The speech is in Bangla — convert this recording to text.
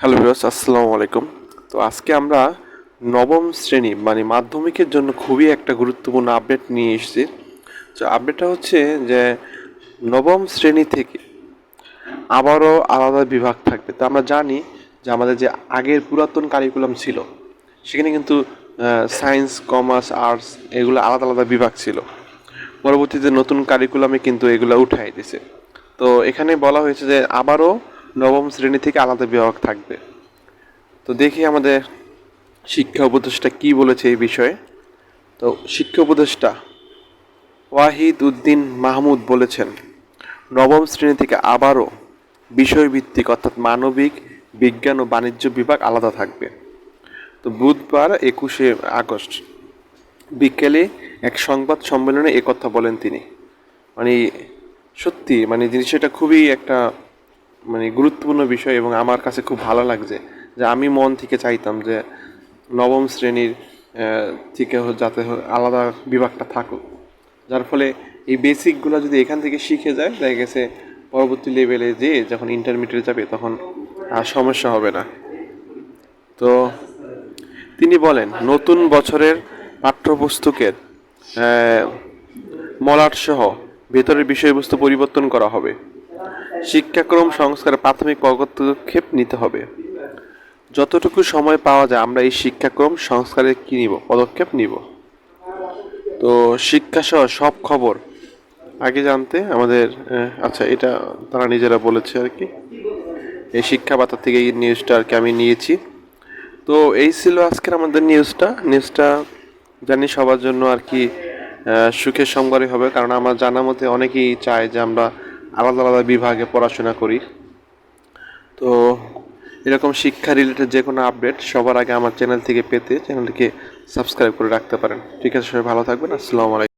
হ্যালো ভিউয়ার্স, আসসালামু আলাইকুম। তো আজকে আমরা নবম শ্রেণী মানে মাধ্যমিকের জন্য খুবই একটা গুরুত্বপূর্ণ আপডেট নিয়ে এসেছি। তো আপডেটটা হচ্ছে যে নবম শ্রেণী থেকে আবারও আলাদা বিভাগ থাকবে। তো আমরা জানি যে আমাদের যে আগের পুরাতন কারিকুলাম ছিল সেখানে কিন্তু সায়েন্স, কমার্স, আর্টস এগুলো আলাদা আলাদা বিভাগ ছিল। পরবর্তীতে নতুন কারিকুলামে কিন্তু এগুলো উঠাই দিছে। তো এখানে বলা হয়েছে যে আবারও নবম শ্রেণী থেকে আলাদা বিভাগ থাকবে। তো দেখি আমাদের শিক্ষা উপদেষ্টা কি বলেছে এই বিষয়ে। তো শিক্ষা উপদেষ্টা ওয়াহিদ উদ্দিন মাহমুদ বলেছেন, নবম শ্রেণী থেকে আবারও বিষয়ভিত্তিক অর্থাৎ মানবিক, বিজ্ঞান ও বাণিজ্য বিভাগ আলাদা থাকবে। তো বুধবার 21শে আগস্ট বিকেলে এক সংবাদ সম্মেলনে একথা বলেন তিনি। মানে সত্যি মানে জিনিসটা খুবই একটা মানে গুরুত্বপূর্ণ বিষয় এবং আমার কাছে খুব ভালো লাগছে যে আমি মন থেকে চাইতাম যে নবম শ্রেণীর থেকে যাতে আলাদা বিভাগটা থাকুক, যার ফলে এই বেসিকগুলো যদি এখান থেকে শিখে যায় দেখা গেছে পরবর্তী লেভেলে যে যখন ইন্টারমিডিয়েট যাবে তখন আর সমস্যা হবে না। তো তিনি বলেন, নতুন বছরের পাঠ্যপুস্তকের মলাটসহ ভেতরের বিষয়বস্তু পরিবর্তন করা হবে। শিক্ষাক্রম সংস্কারে প্রাথমিক পদক্ষেপ নিতে হবে। যতটুকু সময় পাওয়া যায় আমরা এই শিক্ষাক্রম সংস্কারে কি নিব, পদক্ষেপ নিব। তো শিক্ষাসহ সব খবর আগে জানতে আমাদের আচ্ছা, এটা তারা নিজেরা বলেছে আর কি। এই শিক্ষা বার্তা থেকে এই নিউজটা আর কি আমি নিয়েছি। তো এই ছিল আজকের আমাদের নিউজটা জানি সবার জন্য আর কি সুখের সংবাদই হবে, কারণ আমার জানা মতে অনেকেই চায় যে আমরা আলাদা আলাদা বিভাগে পড়াশোনা করি। তো এরকম শিক্ষা রিলেটেড যে কোনো আপডেট সবার আগে আমার চ্যানেল থেকে পেতে চ্যানেলটিকে সাবস্ক্রাইব করে রাখতে পারেন। ঠিক আছে, সবাই ভালো থাকবেন। আসসালামু আলাইকুম।